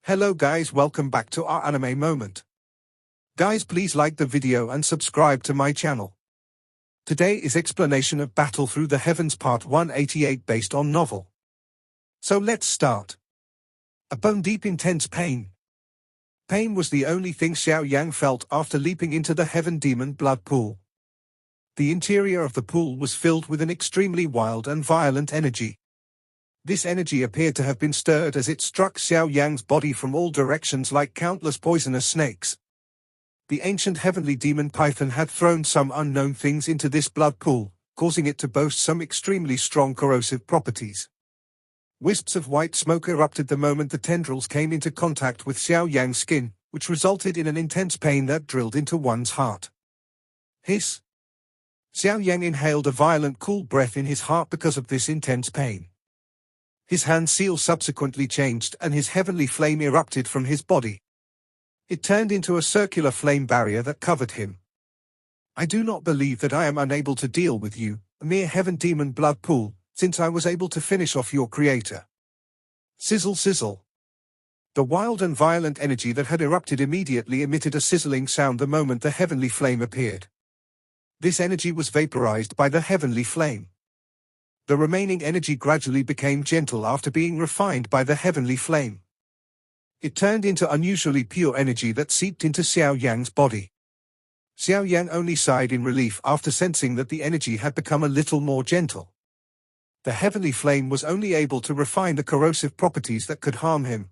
Hello guys, welcome back to our anime moment. Guys, please like the video and subscribe to my channel. Today is explanation of Battle Through the Heavens Part 188 based on novel. So let's start. A bone-deep intense pain. Pain was the only thing Xiao Yan felt after leaping into the Heaven Demon blood pool. The interior of the pool was filled with an extremely wild and violent energy. This energy appeared to have been stirred as it struck Xiao Yan's body from all directions like countless poisonous snakes. The ancient heavenly demon python had thrown some unknown things into this blood pool, causing it to boast some extremely strong corrosive properties. Wisps of white smoke erupted the moment the tendrils came into contact with Xiao Yan's skin, which resulted in an intense pain that drilled into one's heart. Hiss! Xiao Yan inhaled a violent cool breath in his heart because of this intense pain. His hand seal subsequently changed and his heavenly flame erupted from his body. It turned into a circular flame barrier that covered him. I do not believe that I am unable to deal with you, a mere heaven demon blood pool, since I was able to finish off your creator. Sizzle sizzle. The wild and violent energy that had erupted immediately emitted a sizzling sound the moment the heavenly flame appeared. This energy was vaporized by the heavenly flame. The remaining energy gradually became gentle after being refined by the heavenly flame. It turned into unusually pure energy that seeped into Xiao Yan's body. Xiao Yan only sighed in relief after sensing that the energy had become a little more gentle. The heavenly flame was only able to refine the corrosive properties that could harm him.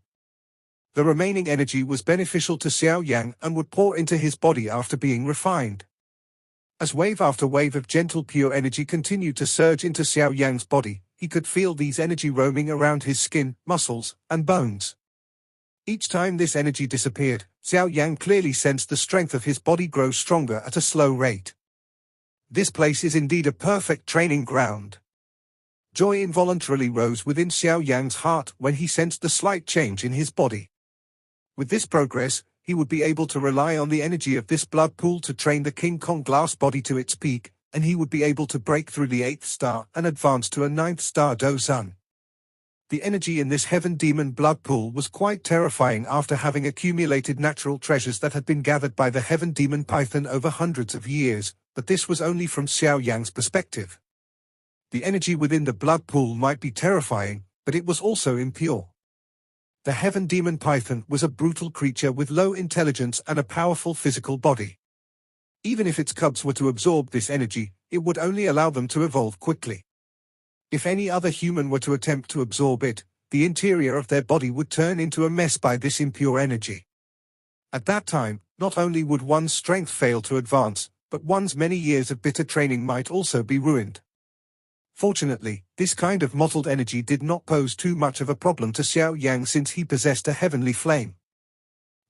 The remaining energy was beneficial to Xiao Yan and would pour into his body after being refined. As wave after wave of gentle pure energy continued to surge into Xiao Yan's body, he could feel these energy roaming around his skin, muscles, and bones. Each time this energy disappeared, Xiao Yan clearly sensed the strength of his body grow stronger at a slow rate. This place is indeed a perfect training ground. Joy involuntarily rose within Xiao Yan's heart when he sensed the slight change in his body. With this progress, he would be able to rely on the energy of this blood pool to train the King Kong glass body to its peak, and he would be able to break through the 8th star and advance to a 9th star Dozan. The energy in this heaven demon blood pool was quite terrifying after having accumulated natural treasures that had been gathered by the heaven demon python over hundreds of years, but this was only from Xiao Yan's perspective. The energy within the blood pool might be terrifying, but it was also impure. The heaven demon python was a brutal creature with low intelligence and a powerful physical body. Even if its cubs were to absorb this energy, it would only allow them to evolve quickly. If any other human were to attempt to absorb it, the interior of their body would turn into a mess by this impure energy. At that time, not only would one's strength fail to advance, but one's many years of bitter training might also be ruined. Fortunately, this kind of mottled energy did not pose too much of a problem to Xiao Yan since he possessed a heavenly flame.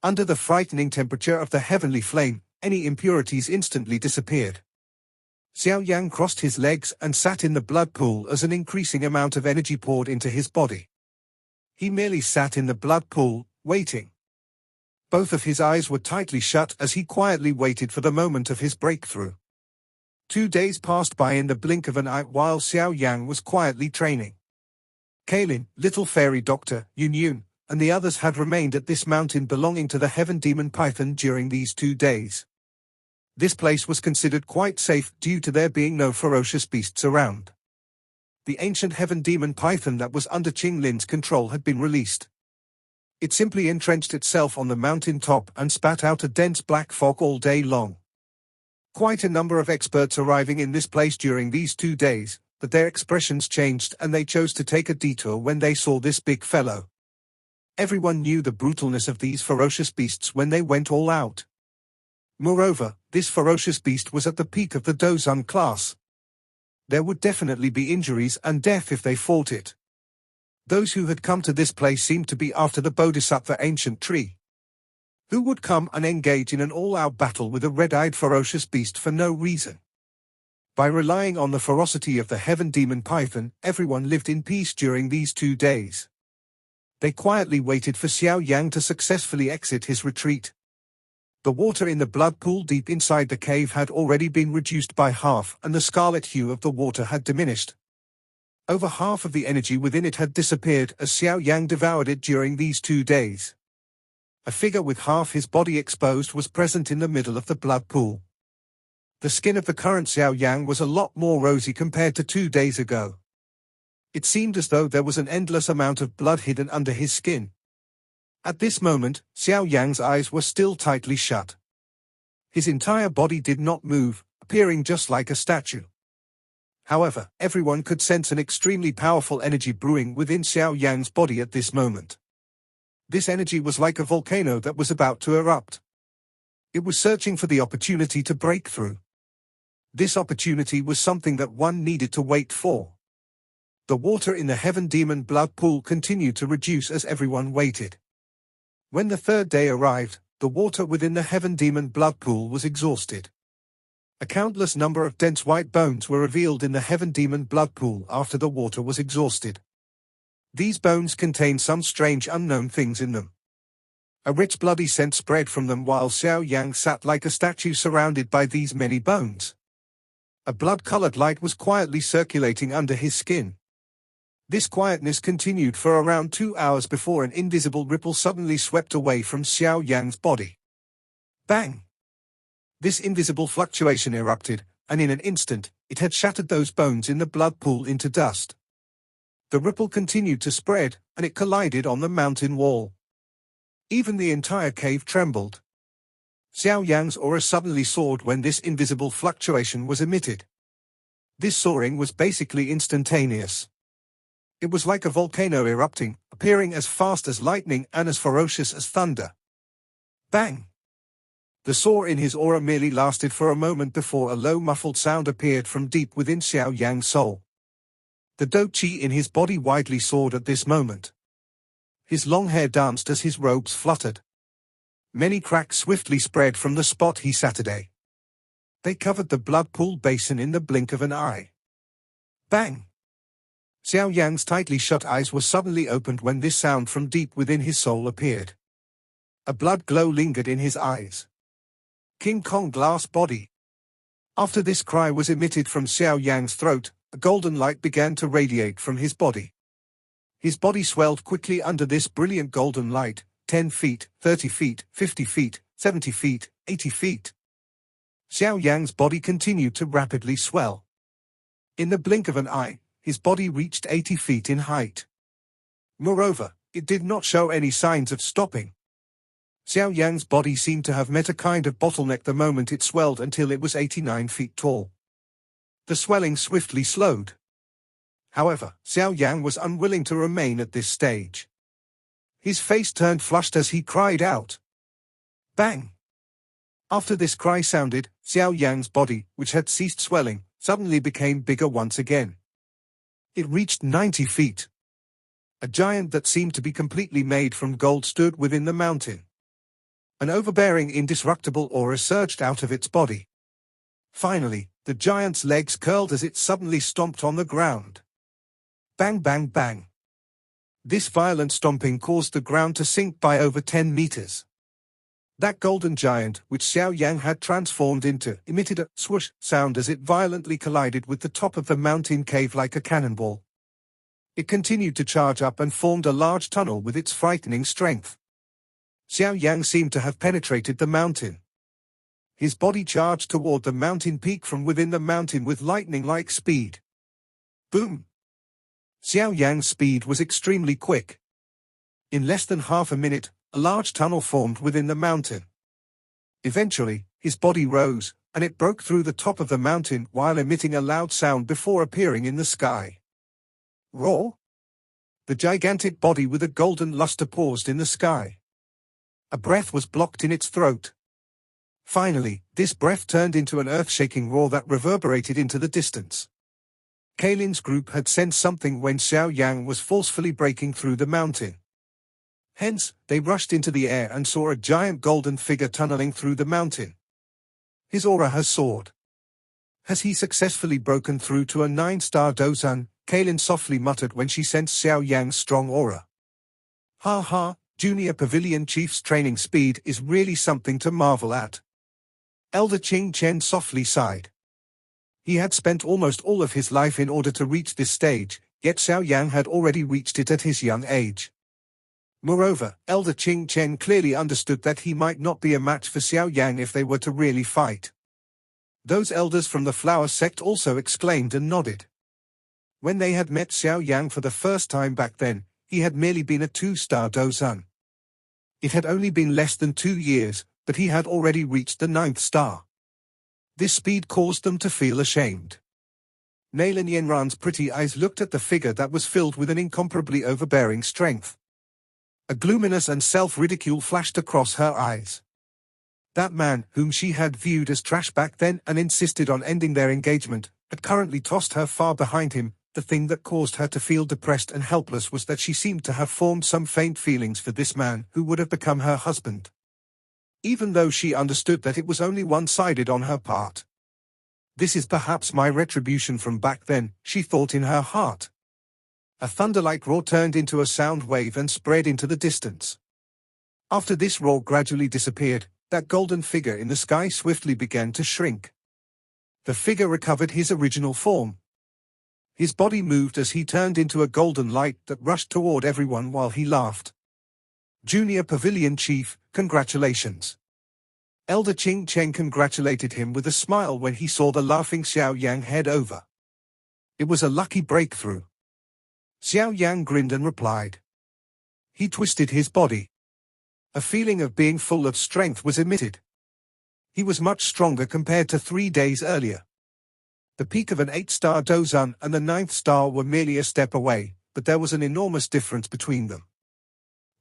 Under the frightening temperature of the heavenly flame, any impurities instantly disappeared. Xiao Yan crossed his legs and sat in the blood pool as an increasing amount of energy poured into his body. He merely sat in the blood pool, waiting. Both of his eyes were tightly shut as he quietly waited for the moment of his breakthrough. 2 days passed by in the blink of an eye while Xiao Yan was quietly training. Kailin, little fairy doctor, Yun, and the others had remained at this mountain belonging to the heaven demon python during these 2 days. This place was considered quite safe due to there being no ferocious beasts around. The ancient heaven demon python that was under Qing Lin's control had been released. It simply entrenched itself on the mountain top and spat out a dense black fog all day long. Quite a number of experts arriving in this place during these 2 days, but their expressions changed and they chose to take a detour when they saw this big fellow. Everyone knew the brutalness of these ferocious beasts when they went all out. Moreover, this ferocious beast was at the peak of the Dozan class. There would definitely be injuries and death if they fought it. Those who had come to this place seemed to be after the Bodhisattva ancient tree. Who would come and engage in an all-out battle with a red-eyed ferocious beast for no reason? By relying on the ferocity of the heaven demon python, everyone lived in peace during these 2 days. They quietly waited for Xiao Yan to successfully exit his retreat. The water in the blood pool deep inside the cave had already been reduced by half and the scarlet hue of the water had diminished. Over half of the energy within it had disappeared as Xiao Yan devoured it during these 2 days. A figure with half his body exposed was present in the middle of the blood pool. The skin of the current Xiao Yan was a lot more rosy compared to 2 days ago. It seemed as though there was an endless amount of blood hidden under his skin. At this moment, Xiao Yan's eyes were still tightly shut. His entire body did not move, appearing just like a statue. However, everyone could sense an extremely powerful energy brewing within Xiao Yan's body at this moment. This energy was like a volcano that was about to erupt. It was searching for the opportunity to break through. This opportunity was something that one needed to wait for. The water in the Heaven Demon blood pool continued to reduce as everyone waited. When the third day arrived, the water within the Heaven Demon blood pool was exhausted. A countless number of dense white bones were revealed in the Heaven Demon blood pool after the water was exhausted. These bones contained some strange unknown things in them. A rich bloody scent spread from them while Xiao Yan sat like a statue surrounded by these many bones. A blood-colored light was quietly circulating under his skin. This quietness continued for around 2 hours before an invisible ripple suddenly swept away from Xiao Yan's body. Bang! This invisible fluctuation erupted, and in an instant, it had shattered those bones in the blood pool into dust. The ripple continued to spread, and it collided on the mountain wall. Even the entire cave trembled. Xiao Yan's aura suddenly soared when this invisible fluctuation was emitted. This soaring was basically instantaneous. It was like a volcano erupting, appearing as fast as lightning and as ferocious as thunder. Bang! The soar in his aura merely lasted for a moment before a low muffled sound appeared from deep within Xiao Yan's soul. The Do Qi in his body widely soared at this moment. His long hair danced as his robes fluttered. Many cracks swiftly spread from the spot he sat at. They covered the blood pool basin in the blink of an eye. Bang! Xiao Yan's tightly shut eyes were suddenly opened when this sound from deep within his soul appeared. A blood glow lingered in his eyes. King Kong glass body. After this cry was emitted from Xiao Yan's throat, a golden light began to radiate from his body. His body swelled quickly under this brilliant golden light, 10 feet, 30 feet, 50 feet, 70 feet, 80 feet. Xiao Yan's body continued to rapidly swell. In the blink of an eye, his body reached 80 feet in height. Moreover, it did not show any signs of stopping. Xiao Yan's body seemed to have met a kind of bottleneck the moment it swelled until it was 89 feet tall. The swelling swiftly slowed. However, Xiao Yan was unwilling to remain at this stage. His face turned flushed as he cried out. Bang! After this cry sounded, Xiao Yan's body, which had ceased swelling, suddenly became bigger once again. It reached 90 feet. A giant that seemed to be completely made from gold stood within the mountain. An overbearing, indestructible aura surged out of its body. Finally, the giant's legs curled as it suddenly stomped on the ground. Bang, bang, bang. This violent stomping caused the ground to sink by over 10 meters. That golden giant, which Xiao Yan had transformed into, emitted a swoosh sound as it violently collided with the top of the mountain cave like a cannonball. It continued to charge up and formed a large tunnel with its frightening strength. Xiao Yan seemed to have penetrated the mountain. His body charged toward the mountain peak from within the mountain with lightning-like speed. Boom! Xiao Yan's speed was extremely quick. In less than half a minute, a large tunnel formed within the mountain. Eventually, his body rose, and it broke through the top of the mountain while emitting a loud sound before appearing in the sky. Roar! The gigantic body with a golden luster paused in the sky. A breath was blocked in its throat. Finally, this breath turned into an earth-shaking roar that reverberated into the distance. Kalin's group had sensed something when Xiao Yan was forcefully breaking through the mountain. Hence, they rushed into the air and saw a giant golden figure tunneling through the mountain. His aura has soared. Has he successfully broken through to a 9-star Dozan? Kalin softly muttered when she sensed Xiao Yan's strong aura. Ha ha, Junior Pavilion Chief's training speed is really something to marvel at. Elder Qing Chen softly sighed. He had spent almost all of his life in order to reach this stage, yet Xiao Yan had already reached it at his young age. Moreover, Elder Qing Chen clearly understood that he might not be a match for Xiao Yang if they were to really fight. Those elders from the flower sect also exclaimed and nodded. When they had met Xiao Yang for the first time back then, he had merely been a 2-star Dozan. It had only been less than 2 years, but he had already reached the 9th star. This speed caused them to feel ashamed. Nalan Yenran's pretty eyes looked at the figure that was filled with an incomparably overbearing strength. A gloominess and self-ridicule flashed across her eyes. That man, whom she had viewed as trash back then and insisted on ending their engagement, had currently tossed her far behind him. The thing that caused her to feel depressed and helpless was that she seemed to have formed some faint feelings for this man who would have become her husband. Even though she understood that it was only one-sided on her part. This is perhaps my retribution from back then, she thought in her heart. A thunder-like roar turned into a sound wave and spread into the distance. After this roar gradually disappeared, that golden figure in the sky swiftly began to shrink. The figure recovered his original form. His body moved as he turned into a golden light that rushed toward everyone while he laughed. Junior Pavilion Chief, congratulations. Elder Qing Chen congratulated him with a smile when he saw the laughing Xiao Yang head over. It was a lucky breakthrough. Xiao Yang grinned and replied. He twisted his body. A feeling of being full of strength was emitted. He was much stronger compared to 3 days earlier. The peak of an 8-star Dozan and the 9th star were merely a step away, but there was an enormous difference between them.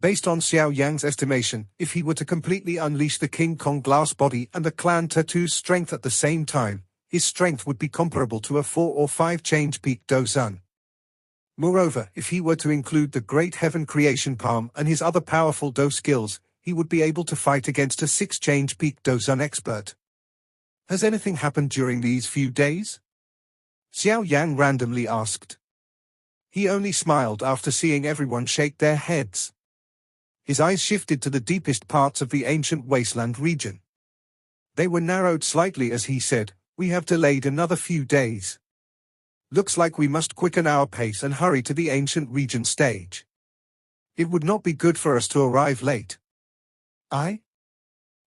Based on Xiao Yang's estimation, if he were to completely unleash the King Kong glass body and the clan tattoo's strength at the same time, his strength would be comparable to a 4 or 5 change peak Dozan. Moreover, if he were to include the Great Heaven Creation Palm and his other powerful Do skills, he would be able to fight against a 6 change peak Dozan expert. Has anything happened during these few days? Xiao Yan randomly asked. He only smiled after seeing everyone shake their heads. His eyes shifted to the deepest parts of the ancient wasteland region. They were narrowed slightly as he said, "We have delayed another few days. Looks like we must quicken our pace and hurry to the ancient region stage. It would not be good for us to arrive late." "Aye?"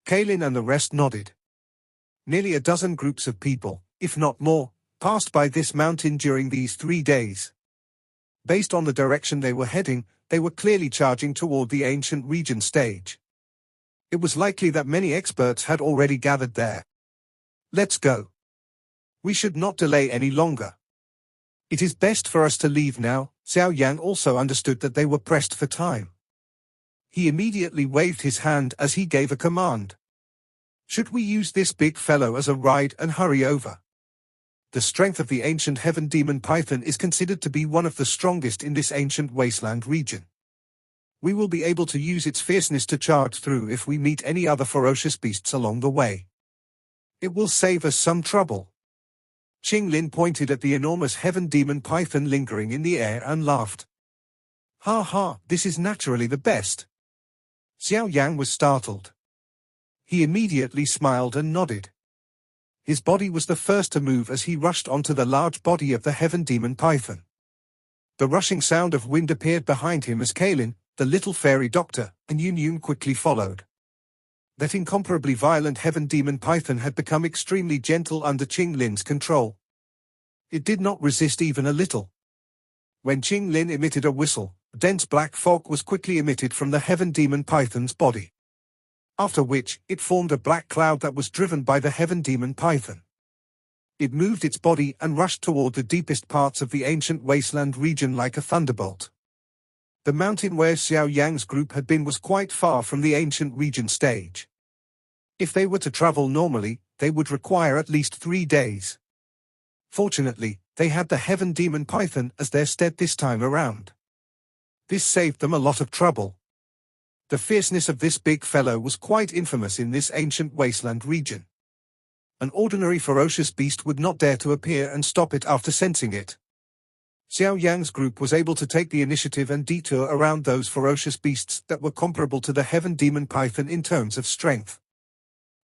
Kaylin and the rest nodded. Nearly a dozen groups of people, if not more, passed by this mountain during these 3 days. Based on the direction they were heading, they were clearly charging toward the ancient region stage. It was likely that many experts had already gathered there. "Let's go. We should not delay any longer. It is best for us to leave now." Xiao Yang also understood that they were pressed for time. He immediately waved his hand as he gave a command. "Should we use this big fellow as a ride and hurry over?" The strength of the ancient heaven demon python is considered to be one of the strongest in this ancient wasteland region. We will be able to use its fierceness to charge through if we meet any other ferocious beasts along the way. It will save us some trouble. Qing Lin pointed at the enormous heaven demon python lingering in the air and laughed. "Ha ha, this is naturally the best." Xiao Yang was startled. He immediately smiled and nodded. His body was the first to move as he rushed onto the large body of the heaven demon python. The rushing sound of wind appeared behind him as Kaylin, the little fairy doctor, and Yun quickly followed. That incomparably violent heaven demon python had become extremely gentle under Qing Lin's control. It did not resist even a little. When Qing Lin emitted a whistle, a dense black fog was quickly emitted from the heaven demon python's body. After which, it formed a black cloud that was driven by the heaven demon python. It moved its body and rushed toward the deepest parts of the ancient wasteland region like a thunderbolt. The mountain where Xiao Yang's group had been was quite far from the ancient region stage. If they were to travel normally, they would require at least 3 days. Fortunately, they had the heaven demon python as their stead this time around. This saved them a lot of trouble. The fierceness of this big fellow was quite infamous in this ancient wasteland region. An ordinary ferocious beast would not dare to appear and stop it after sensing it. Xiao Yang's group was able to take the initiative and detour around those ferocious beasts that were comparable to the heaven demon python in terms of strength.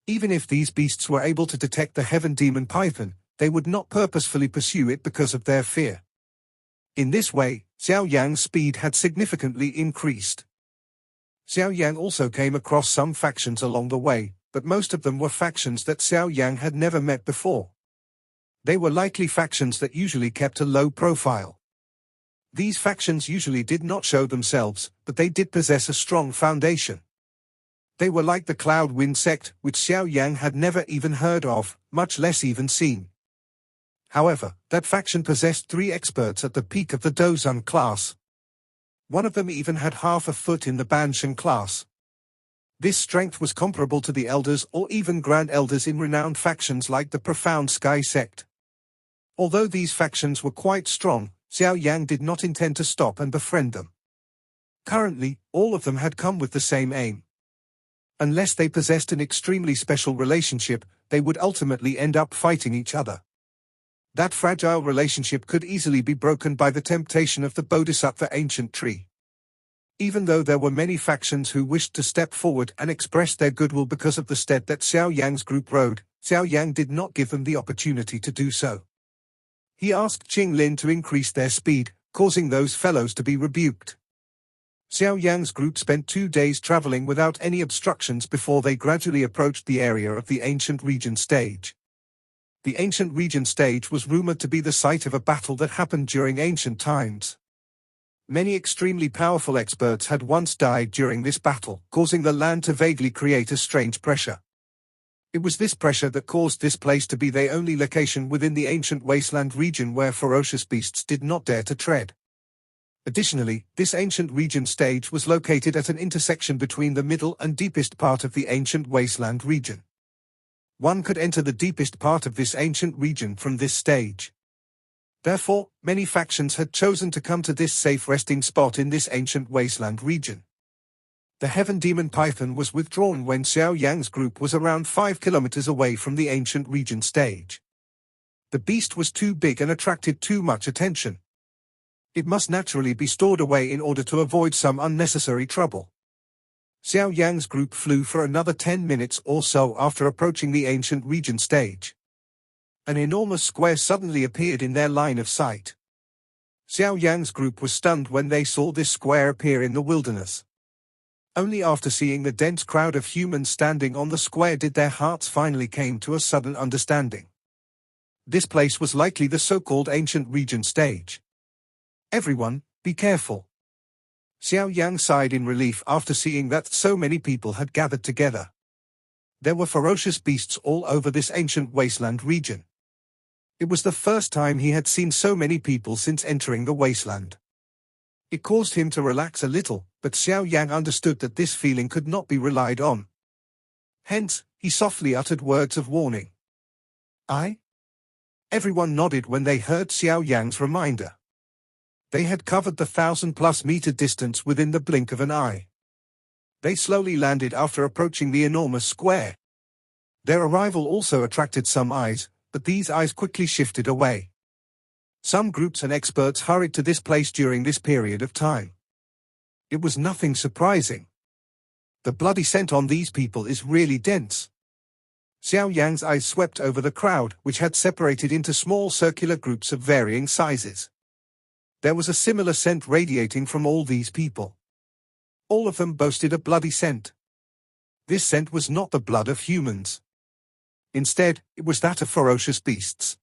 Even if these beasts were able to detect the heaven demon python, they would not purposefully pursue it because of their fear. In this way, Xiao Yang's speed had significantly increased. Xiao Yan also came across some factions along the way, but most of them were factions that Xiao Yan had never met before. They were likely factions that usually kept a low profile. These factions usually did not show themselves, but they did possess a strong foundation. They were like the Cloud Wind sect, which Xiao Yan had never even heard of, much less even seen. However, that faction possessed 3 experts at the peak of the Dozan class. One of them even had half a foot in the Banshan class. This strength was comparable to the elders or even grand elders in renowned factions like the Profound Sky sect. Although these factions were quite strong, Xiao Yan did not intend to stop and befriend them. Currently, all of them had come with the same aim. Unless they possessed an extremely special relationship, they would ultimately end up fighting each other. That fragile relationship could easily be broken by the temptation of the Bodhisattva ancient tree. Even though there were many factions who wished to step forward and express their goodwill because of the stead that Xiao Yang's group rode, Xiao Yan did not give them the opportunity to do so. He asked Qing Lin to increase their speed, causing those fellows to be rebuked. Xiao Yang's group spent 2 days traveling without any obstructions before they gradually approached the area of the ancient region stage. The ancient region stage was rumored to be the site of a battle that happened during ancient times. Many extremely powerful experts had once died during this battle, causing the land to vaguely create a strange pressure. It was this pressure that caused this place to be the only location within the ancient wasteland region where ferocious beasts did not dare to tread. Additionally, this ancient region stage was located at an intersection between the middle and deepest part of the ancient wasteland region. One could enter the deepest part of this ancient region from this stage. Therefore, many factions had chosen to come to this safe resting spot in this ancient wasteland region. The Heaven Demon Python was withdrawn when Xiao Yang's group was around 5 kilometers away from the ancient region stage. The beast was too big and attracted too much attention. It must naturally be stored away in order to avoid some unnecessary trouble. Xiao Yang's group flew for another 10 minutes or so after approaching the ancient region stage. An enormous square suddenly appeared in their line of sight. Xiao Yang's group was stunned when they saw this square appear in the wilderness. Only after seeing the dense crowd of humans standing on the square did their hearts finally come to a sudden understanding. This place was likely the so-called ancient region stage. Everyone, be careful. Xiao Yang sighed in relief after seeing that so many people had gathered together. There were ferocious beasts all over this ancient wasteland region. It was the first time he had seen so many people since entering the wasteland. It caused him to relax a little, but Xiao Yang understood that this feeling could not be relied on. Hence, he softly uttered words of warning. "I?" Everyone nodded when they heard Xiao Yang's reminder. They had covered the 1,000+ meter distance within the blink of an eye. They slowly landed after approaching the enormous square. Their arrival also attracted some eyes, but these eyes quickly shifted away. Some groups and experts hurried to this place during this period of time. It was nothing surprising. The bloody scent on these people is really dense. Xiao Yang's eyes swept over the crowd, which had separated into small circular groups of varying sizes. There was a similar scent radiating from all these people. All of them boasted a bloody scent. This scent was not the blood of humans. Instead, it was that of ferocious beasts.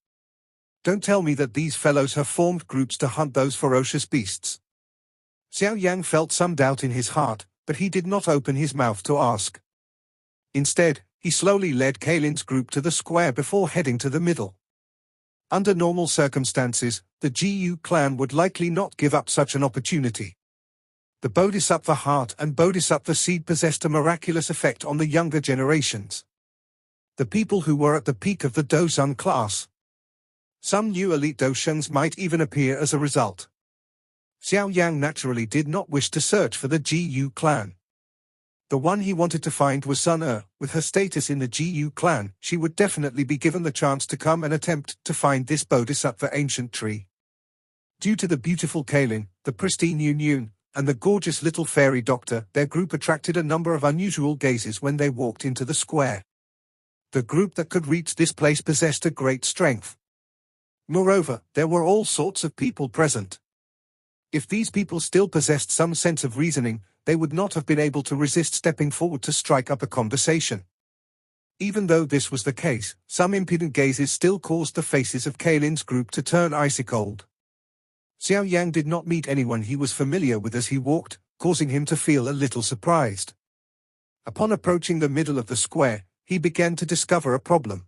Don't tell me that these fellows have formed groups to hunt those ferocious beasts. Xiao Yang felt some doubt in his heart, but he did not open his mouth to ask. Instead, he slowly led Kalin's group to the square before heading to the middle. Under normal circumstances, the GU clan would likely not give up such an opportunity. The Bodhisattva heart and Bodhisattva seed possessed a miraculous effect on the younger generations. The people who were at the peak of the Dozan class. Some new elite Doshans might even appear as a result. Xiao Yang naturally did not wish to search for the GU clan. The one he wanted to find was Sun Er. With her status in the GU clan, she would definitely be given the chance to come and attempt to find this Bodhisattva ancient tree. Due to the beautiful Kalin, the pristine Yun Yun, and the gorgeous little fairy doctor, their group attracted a number of unusual gazes when they walked into the square. The group that could reach this place possessed a great strength. Moreover, there were all sorts of people present. If these people still possessed some sense of reasoning, they would not have been able to resist stepping forward to strike up a conversation. Even though this was the case, some impudent gazes still caused the faces of Kaylin's group to turn icy cold. Xiao Yan did not meet anyone he was familiar with as he walked, causing him to feel a little surprised. Upon approaching the middle of the square, he began to discover a problem.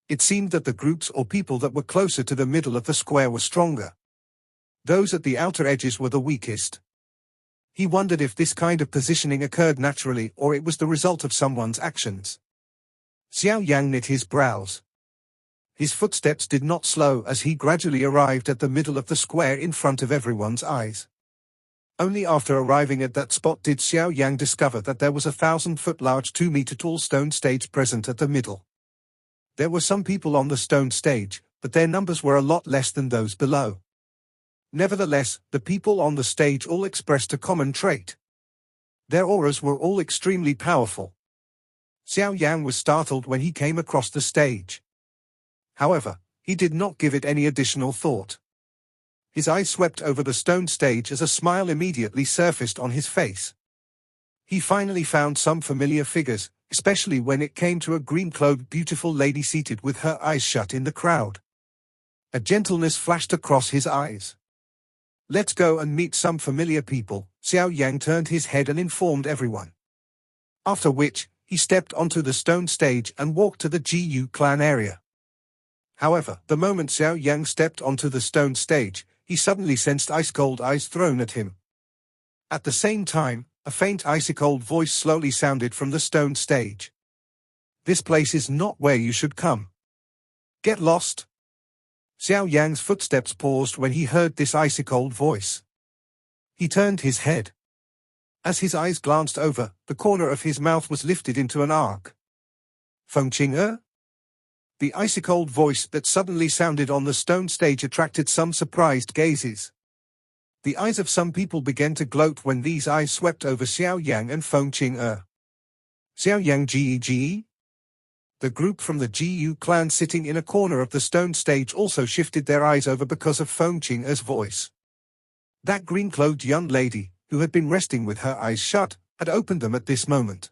It seemed that the groups or people that were closer to the middle of the square were stronger. Those at the outer edges were the weakest. He wondered if this kind of positioning occurred naturally or it was the result of someone's actions. Xiao Yan knit his brows. His footsteps did not slow as he gradually arrived at the middle of the square in front of everyone's eyes. Only after arriving at that spot did Xiao Yan discover that there was a 1,000-foot large 2-meter-tall stone stage present at the middle. There were some people on the stone stage, but their numbers were a lot less than those below. Nevertheless, the people on the stage all expressed a common trait. Their auras were all extremely powerful. Xiao Yan was startled when he came across the stage. However, he did not give it any additional thought. His eyes swept over the stone stage as a smile immediately surfaced on his face. He finally found some familiar figures, especially when it came to a green-clothed beautiful lady seated with her eyes shut in the crowd. A gentleness flashed across his eyes. "Let's go and meet some familiar people," Xiao Yan turned his head and informed everyone. After which, he stepped onto the stone stage and walked to the GU clan area. However, the moment Xiao Yan stepped onto the stone stage, he suddenly sensed ice-cold eyes thrown at him. At the same time, a faint icy-cold voice slowly sounded from the stone stage. "This place is not where you should come. Get lost." Xiao Yan's footsteps paused when he heard this icy-cold voice. He turned his head. As his eyes glanced over, the corner of his mouth was lifted into an arc. "Feng Qing-er?" The icy-cold voice that suddenly sounded on the stone stage attracted some surprised gazes. The eyes of some people began to gloat when these eyes swept over Xiao Yan and Feng Qing-er. "Xiao Yang Ge?" The group from the GU clan sitting in a corner of the stone stage also shifted their eyes over because of Feng Qing-er's voice. That green-clothed young lady, who had been resting with her eyes shut, had opened them at this moment.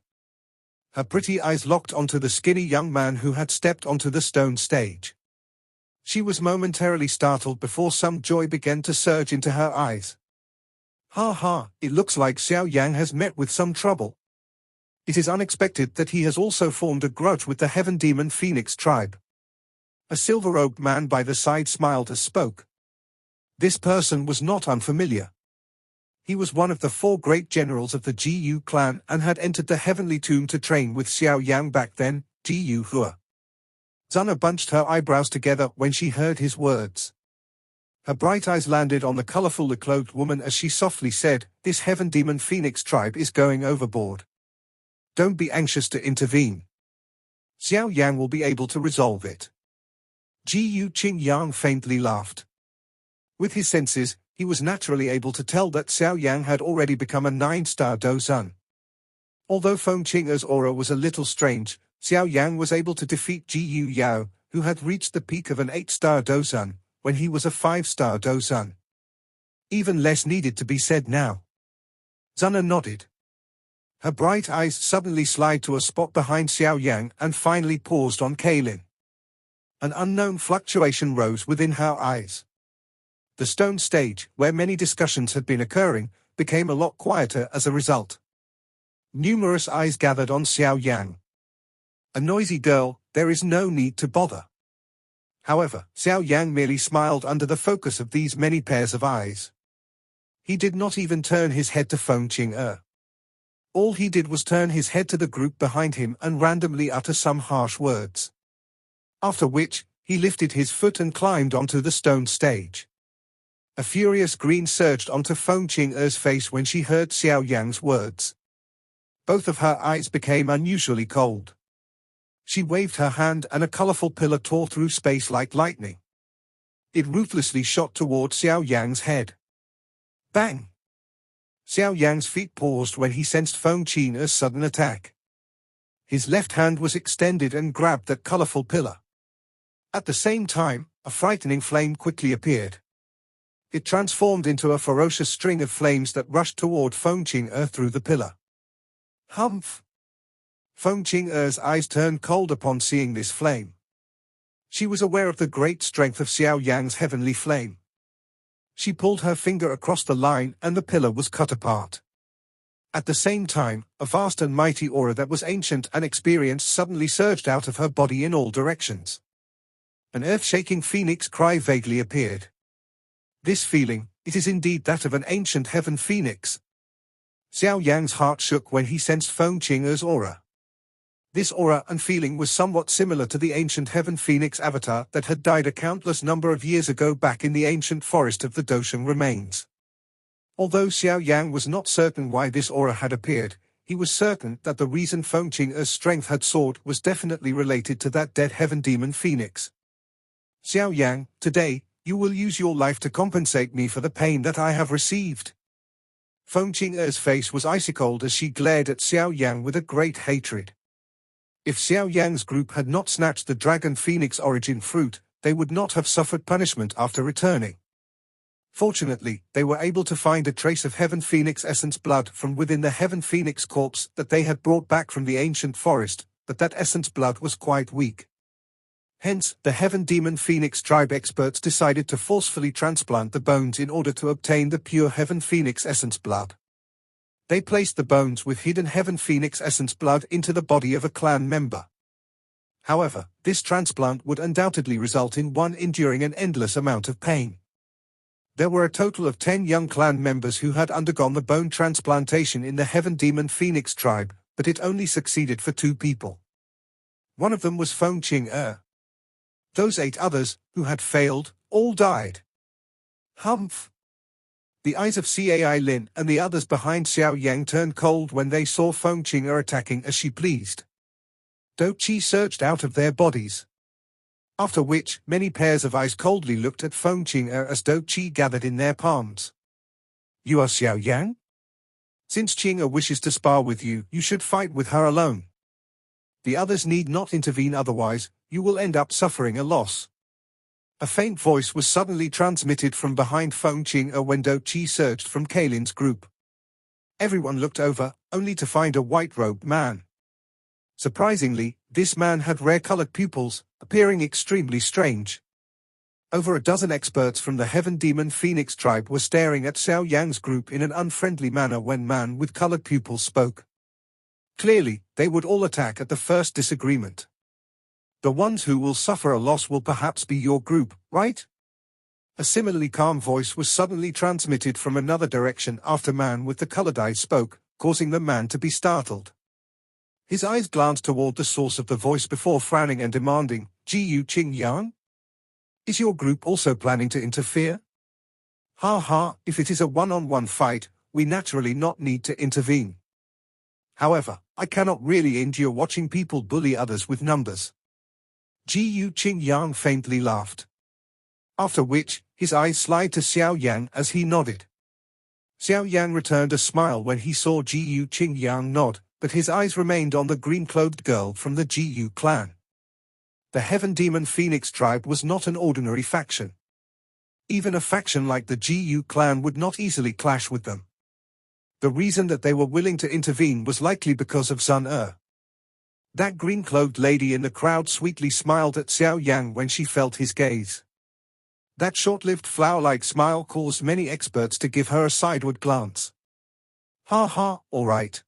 Her pretty eyes locked onto the skinny young man who had stepped onto the stone stage. She was momentarily startled before some joy began to surge into her eyes. "Ha ha, it looks like Xiao Yan has met with some trouble. It is unexpected that he has also formed a grudge with the Heaven Demon Phoenix tribe." A silver-robed man by the side smiled as spoke. This person was not unfamiliar. He was one of the 4 great generals of the GU clan and had entered the Heavenly Tomb to train with Xiao Yan back then, GU Hua. Zana bunched her eyebrows together when she heard his words. Her bright eyes landed on the colorfully clothed woman as she softly said, "This Heaven Demon Phoenix tribe is going overboard. Don't be anxious to intervene. Xiao Yan will be able to resolve it." GU Qingyang faintly laughed. With his senses, he was naturally able to tell that Xiao Yan had already become a 9-star Dozun. Although Feng Qing-er's aura was a little strange, Xiao Yan was able to defeat Jiyu Yao, who had reached the peak of an 8-star Dozun, when he was a 5-star Dozun. Even less needed to be said now. Zana nodded. Her bright eyes suddenly slid to a spot behind Xiao Yan and finally paused on Kaylin. An unknown fluctuation rose within her eyes. The stone stage, where many discussions had been occurring, became a lot quieter as a result. Numerous eyes gathered on Xiao Yan. "A noisy girl, there is no need to bother." However, Xiao Yan merely smiled under the focus of these many pairs of eyes. He did not even turn his head to Feng Qing-er. All he did was turn his head to the group behind him and randomly utter some harsh words. After which, he lifted his foot and climbed onto the stone stage. A furious grin surged onto Feng Qing-er's face when she heard Xiao Yan's words. Both of her eyes became unusually cold. She waved her hand and a colorful pillar tore through space like lightning. It ruthlessly shot toward Xiao Yan's head. Bang! Xiao Yan's feet paused when he sensed Feng Qing-er's sudden attack. His left hand was extended and grabbed that colorful pillar. At the same time, a frightening flame quickly appeared. it transformed into a ferocious string of flames that rushed toward Feng Qing through the pillar. Humph! Feng Qing's eyes turned cold upon seeing this flame. She was aware of the great strength of Xiao Yan's heavenly flame. She pulled her finger across the line and the pillar was cut apart. At the same time, a vast and mighty aura that was ancient and experienced suddenly surged out of her body in all directions. An earth-shaking phoenix cry vaguely appeared. This feeling, it is indeed that of an ancient heaven phoenix. Xiao Yan's heart shook when he sensed Feng Qing's aura. This aura and feeling was somewhat similar to the ancient heaven phoenix avatar that had died a countless number of years ago back in the ancient forest of the Dosheng remains. Although Xiao Yan was not certain why this aura had appeared, he was certain that the reason Feng Qing's strength had soared was definitely related to that dead heaven demon phoenix. Xiao Yan, today, you will use your life to compensate me for the pain that I have received. Feng Qing's face was icy cold as she glared at Xiao Yan with a great hatred. If Xiao Yan's group had not snatched the dragon phoenix origin fruit, they would not have suffered punishment after returning. Fortunately, they were able to find a trace of heaven phoenix essence blood from within the heaven phoenix corpse that they had brought back from the ancient forest, but that essence blood was quite weak. Hence, the heaven demon phoenix tribe experts decided to forcefully transplant the bones in order to obtain the pure heaven phoenix essence blood. They placed the bones with hidden heaven phoenix essence blood into the body of a clan member. However, this transplant would undoubtedly result in one enduring an endless amount of pain. There were a total of 10 young clan members who had undergone the bone transplantation in the heaven demon phoenix tribe, but it only succeeded for 2 people. One of them was Feng Qing. Those 8 others, who had failed, all died. Humph! The eyes of Cai Lin and the others behind Xiao Yang turned cold when they saw Feng Qing attacking as she pleased. Do Qi surged out of their bodies. After which, many pairs of eyes coldly looked at Feng Qing as Do Qi gathered in their palms. You are Xiao Yang? Since Qing wishes to spar with you, you should fight with her alone. The others need not intervene, otherwise, you will end up suffering a loss. A faint voice was suddenly transmitted from behind Feng Qing when Do Qi surged from Kailin's group. Everyone looked over, only to find a white-robed man. Surprisingly, this man had rare-colored pupils, appearing extremely strange. Over a dozen experts from the Heaven Demon Phoenix tribe were staring at Xiao Yang's group in an unfriendly manner when man with colored pupils spoke. Clearly, they would all attack at the first disagreement. The ones who will suffer a loss will perhaps be your group, right? A similarly calm voice was suddenly transmitted from another direction after man with the colored eyes spoke, causing the man to be startled. His eyes glanced toward the source of the voice before frowning and demanding, "Jiyu Qingyan? Is your group also planning to interfere?" Ha ha, if it is a one-on-one fight, we naturally not need to intervene. However, I cannot really endure watching people bully others with numbers. Jiyu Qingyan faintly laughed. After which, his eyes slid to Xiao Yan as he nodded. Xiao Yan returned a smile when he saw Jiyu Qingyan nod, but his eyes remained on the green-clothed girl from the Jiyu clan. The Heaven Demon Phoenix tribe was not an ordinary faction. Even a faction like the Jiyu clan would not easily clash with them. The reason that they were willing to intervene was likely because of Sun Er. That green-clothed lady in the crowd sweetly smiled at Xiao Yang when she felt his gaze. That short-lived flower-like smile caused many experts to give her a sideward glance. Ha ha, all right.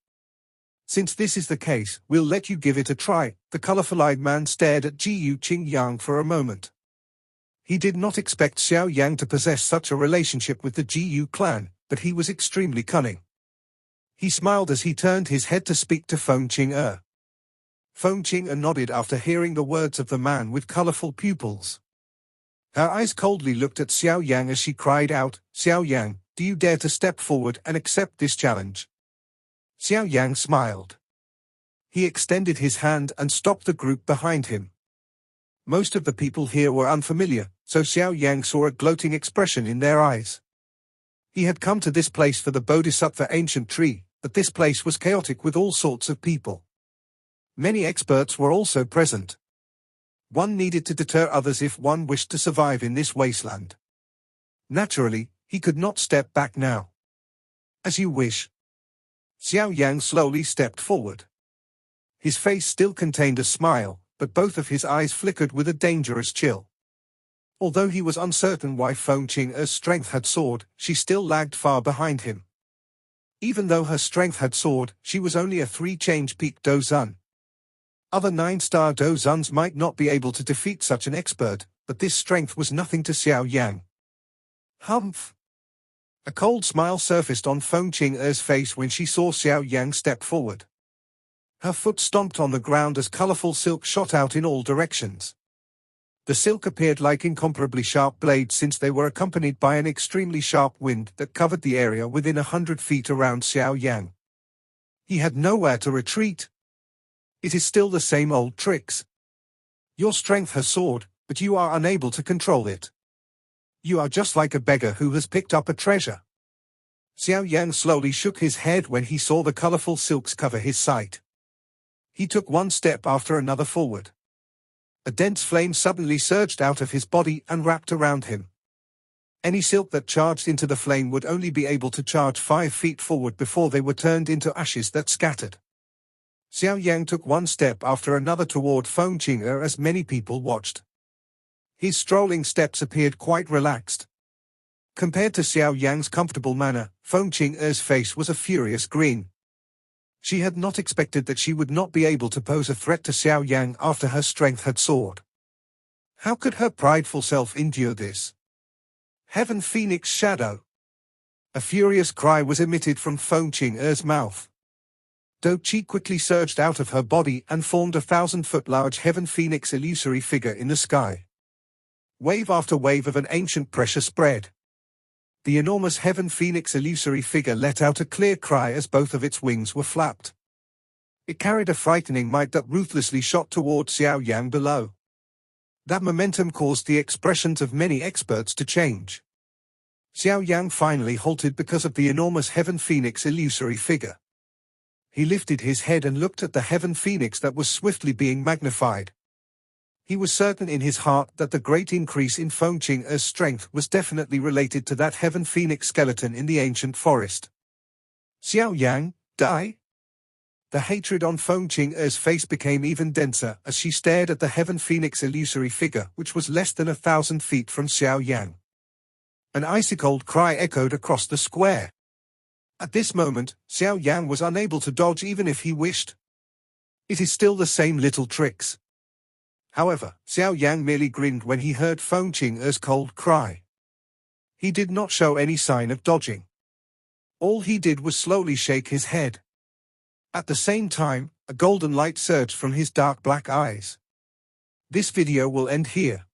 Since this is the case, we'll let you give it a try. The colorful-eyed man stared at Jiyu Qingyang for a moment. He did not expect Xiao Yang to possess such a relationship with the Jiyu clan, but he was extremely cunning. He smiled as he turned his head to speak to Feng Qing. Feng Qing nodded after hearing the words of the man with colorful pupils. Her eyes coldly looked at Xiao Yang as she cried out, "Xiao Yang, do you dare to step forward and accept this challenge?" Xiao Yang smiled. He extended his hand and stopped the group behind him. Most of the people here were unfamiliar, so Xiao Yang saw a gloating expression in their eyes. He had come to this place for the Bodhisattva ancient tree, but this place was chaotic with all sorts of people. Many experts were also present. One needed to deter others if one wished to survive in this wasteland. Naturally, He could not step back now. As you wish. Xiao Yan slowly stepped forward. His face still contained a smile, but both of his eyes flickered with a dangerous chill. Although he was uncertain why Feng Qing'er's strength had soared, she still lagged far behind him. Even though her strength had soared, she was only a 3-change peak Dozun. Other 9-star Dozuns might not be able to defeat such an expert, but this strength was nothing to Xiao Yang. Humph! A cold smile surfaced on Feng Qing'er's face when she saw Xiao Yang step forward. Her foot stomped on the ground as colorful silk shot out in all directions. The silk appeared like incomparably sharp blades since they were accompanied by an extremely sharp wind that covered the area within 100 feet around Xiao Yang. He had nowhere to retreat. It is still the same old tricks. Your strength has soared, but you are unable to control it. You are just like a beggar who has picked up a treasure. Xiao Yang slowly shook his head when he saw the colorful silks cover his sight. He took one step after another forward. A dense flame suddenly surged out of his body and wrapped around him. Any silk that charged into the flame would only be able to charge 5 feet forward before they were turned into ashes that scattered. Xiao Yang took one step after another toward Feng Qing'er as many people watched. His strolling steps appeared quite relaxed. Compared to Xiao Yang's comfortable manner, Feng Qing'er's face was a furious grin. She had not expected that she would not be able to pose a threat to Xiao Yang after her strength had soared. How could her prideful self endure this? Heaven Phoenix Shadow! A furious cry was emitted from Feng Qing'er's mouth. Do Qi quickly surged out of her body and formed a 1,000-foot-large Heaven Phoenix illusory figure in the sky. Wave after wave of an ancient pressure spread. The enormous Heaven Phoenix illusory figure let out a clear cry as both of its wings were flapped. It carried a frightening might that ruthlessly shot toward Xiao Yang below. That momentum caused the expressions of many experts to change. Xiao Yang finally halted because of the enormous Heaven Phoenix illusory figure. He lifted his head and looked at the Heaven Phoenix that was swiftly being magnified. He was certain in his heart that the great increase in Feng Qing'er's strength was definitely related to that Heaven Phoenix skeleton in the ancient forest. Xiao Yang, die? The hatred on Feng Qing'er's face became even denser as she stared at the Heaven Phoenix illusory figure which was less than 1,000 feet from Xiao Yang. An icy-cold cry echoed across the square. At this moment, Xiao Yang was unable to dodge even if he wished. It is still the same little tricks. However, Xiao Yang merely grinned when he heard Feng Qing'er's cold cry. He did not show any sign of dodging. All he did was slowly shake his head. At the same time, a golden light surged from his dark black eyes. This video will end here.